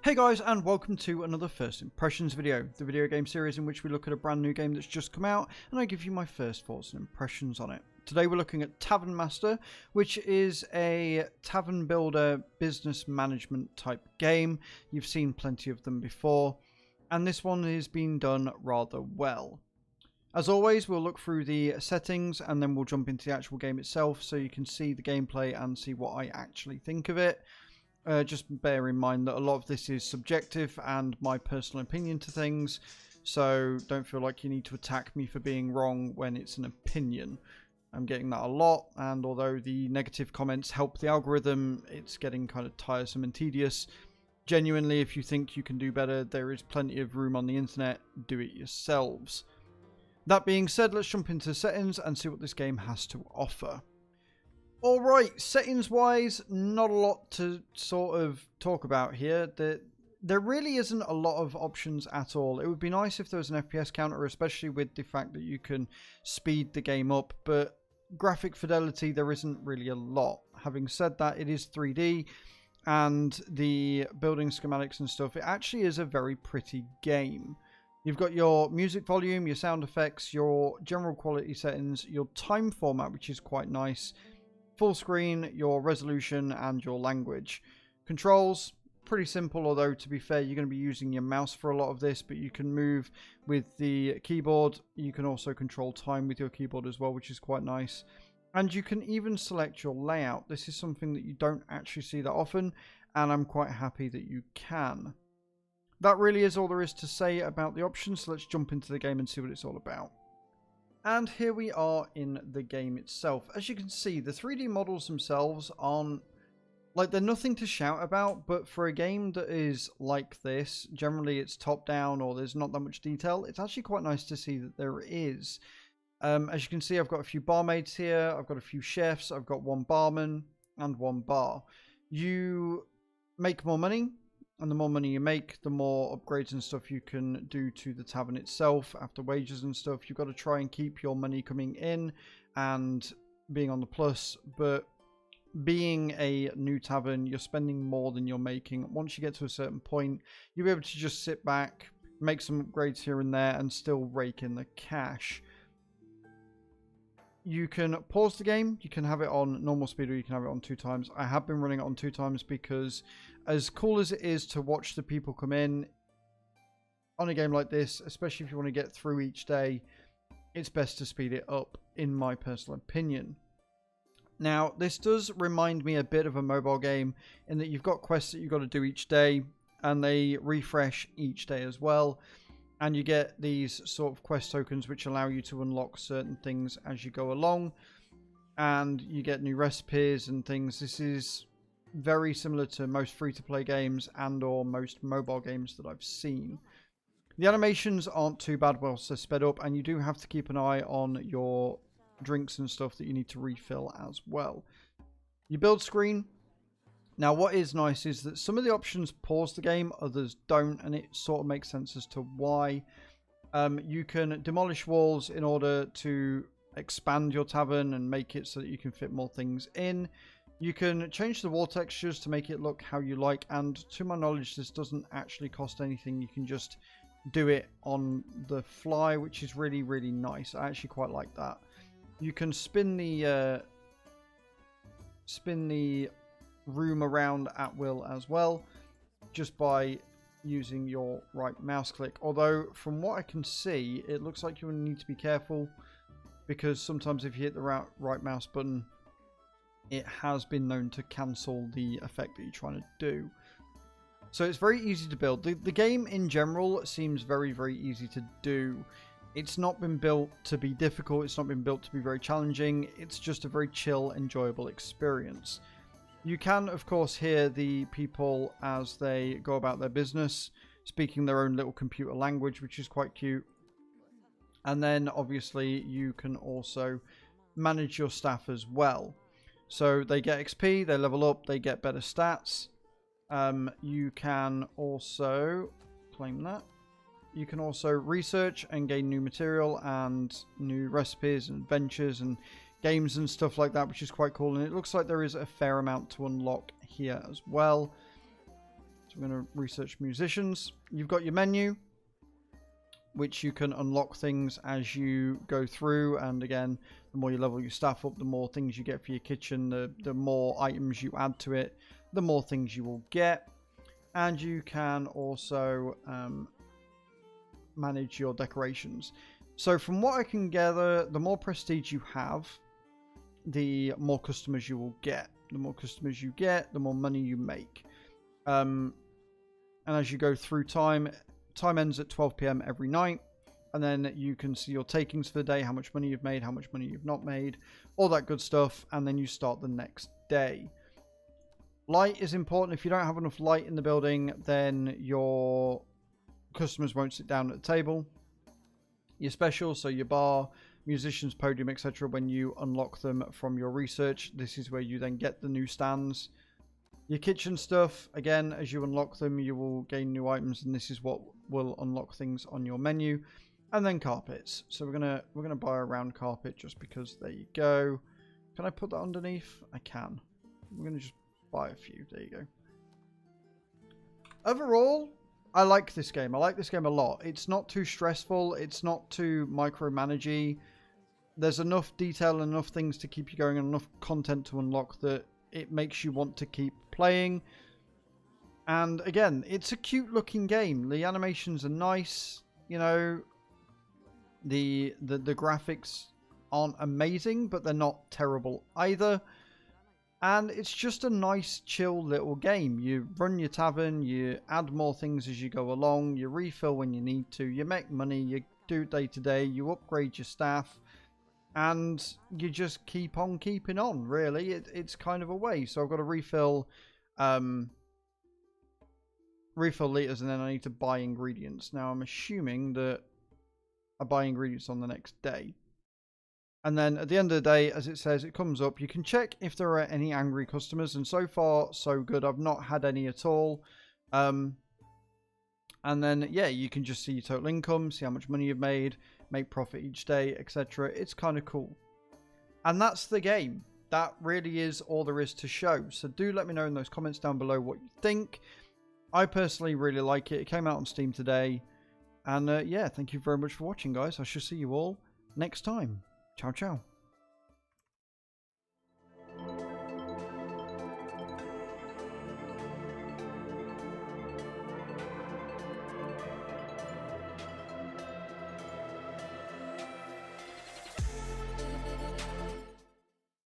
Hey guys, and welcome to another First Impressions video, the video game series in which we look at a brand new game that's just come out and I give you my first thoughts and impressions on it. Today we're looking at Tavern Master, which is a tavern builder business management type game. You've seen plenty of them before, and this one is being done rather well. As always, we'll look through the settings and then we'll jump into the actual game itself so you can see the gameplay and see what I actually think of it. Just bear in mind that a lot of this is subjective and my personal opinion to things, so don't feel like you need to attack me for being wrong when it's an opinion. I'm getting that a lot, and although the negative comments help the algorithm, it's getting kind of tiresome and tedious. Genuinely, if you think you can do better, there is plenty of room on the internet. Do it yourselves. That being said, let's jump into settings and see what this game has to offer. Alright, settings wise, not a lot to sort of talk about here. There really isn't a lot of options at all. It would be nice if there was an FPS counter, especially with the fact that you can speed the game up, but graphic fidelity, there isn't really a lot. Having said that, it is 3D, and the building schematics and stuff, it actually is a very pretty game. You've got your music volume, your sound effects, your general quality settings, your time format, which is quite nice, full screen, your resolution, and your language. Controls, pretty simple, although to be fair, you're going to be using your mouse for a lot of this, but you can move with the keyboard. You can also control time with your keyboard as well, which is quite nice. And you can even select your layout. This is something that you don't actually see that often, and I'm quite happy that you can. That really is all there is to say about the options, so let's jump into the game and see what it's all about. And here we are in the game itself. As you can see, the 3D models themselves aren't, like, they're nothing to shout about, but for a game that is like this, generally it's top down or there's not that much detail, it's actually quite nice to see that there is. As you can see, I've got a few barmaids here, I've got a few chefs, I've got one barman and one bar. You make more money, and the more money you make, the more upgrades and stuff you can do to the tavern itself after wages and stuff. You've got to try and keep your money coming in and being on the plus, but being a new tavern, you're spending more than you're making. Once you get to a certain point, you'll be able to just sit back, make some upgrades here and there, and still rake in the cash. You can pause the game, you can have it on normal speed, or you can have it on 2 times. I have been running it on 2 times because as cool as it is to watch the people come in on a game like this, especially if you want to get through each day, it's best to speed it up, in my personal opinion. Now, this does remind me a bit of a mobile game in that you've got quests that you've got to do each day, and they refresh each day as well. And you get these sort of quest tokens which allow you to unlock certain things as you go along. And you get new recipes and things. This is very similar to most free-to-play games and or most mobile games that I've seen. The animations aren't too bad whilst they're sped up, and you do have to keep an eye on your drinks and stuff that you need to refill as well. You build screen. Now, what is nice is that some of the options pause the game, others don't, and it sort of makes sense as to why. You can demolish walls in order to expand your tavern and make it so that you can fit more things in. You can change the wall textures to make it look how you like, and to my knowledge, this doesn't actually cost anything. You can just do it on the fly, which is really, really nice. I actually quite like that. You can spin the room around at will as well, just by using your right mouse click. Although from what I can see, it looks like you need to be careful, because sometimes if you hit the right mouse button, it has been known to cancel the effect that you're trying to do. So it's very easy to build. The game in general seems very, very easy to do. It's not been built to be difficult, it's not been built to be very challenging, it's just a very chill, enjoyable experience. You can, of course, hear the people as they go about their business, speaking their own little computer language, which is quite cute. And then, obviously, you can also manage your staff as well. So they get XP, they level up, they get better stats. You can also claim that. You can also research and gain new material and new recipes and adventures and games and stuff like that, which is quite cool. And it looks like there is a fair amount to unlock here as well. So I'm going to research musicians. You've got your menu, which you can unlock things as you go through. And again, the more you level your staff up, the more things you get for your kitchen, the more items you add to it, the more things you will get. And you can also manage your decorations. So from what I can gather, the more prestige you have, the more customers you will get. The more customers you get, the more money you make. And as you go through time ends at 12 p.m. every night. And then you can see your takings for the day, how much money you've made, how much money you've not made, all that good stuff. And then you start the next day. Light is important. If you don't have enough light in the building, then your customers won't sit down at the table. Your specials, so your bar, musicians, podium, etc. When you unlock them from your research, this is where you then get the new stands. Your kitchen stuff, again, as you unlock them, you will gain new items, and this is what will unlock things on your menu. And then carpets. So we're gonna buy a round carpet just because there you go. Can I put that underneath? I can. We're gonna just buy a few. There you go. Overall, I like this game. I like this game a lot. It's not too stressful. It's not too micromanagey. There's enough detail and enough things to keep you going and enough content to unlock that it makes you want to keep playing. And again, it's a cute looking game. The animations are nice. You know, the graphics aren't amazing, but they're not terrible either. And it's just a nice, chill little game. You run your tavern, you add more things as you go along, you refill when you need to, you make money, you do day to day, you upgrade your staff, and you just keep on keeping on, really. It's kind of a way. So I've got to refill liters, and then I need to buy ingredients. Now, I'm assuming that I buy ingredients on the next day. And then at the end of the day, as it says, it comes up. You can check if there are any angry customers. And so far, so good. I've not had any at all. And then, yeah, you can just see your total income, see how much money you've made, make profit each day, etc. It's kind of cool. And that's the game. That really is all there is to show. So do let me know in those comments down below what you think. I personally really like it. It came out on Steam today. And yeah, thank you very much for watching, guys. I shall see you all next time. Ciao, ciao.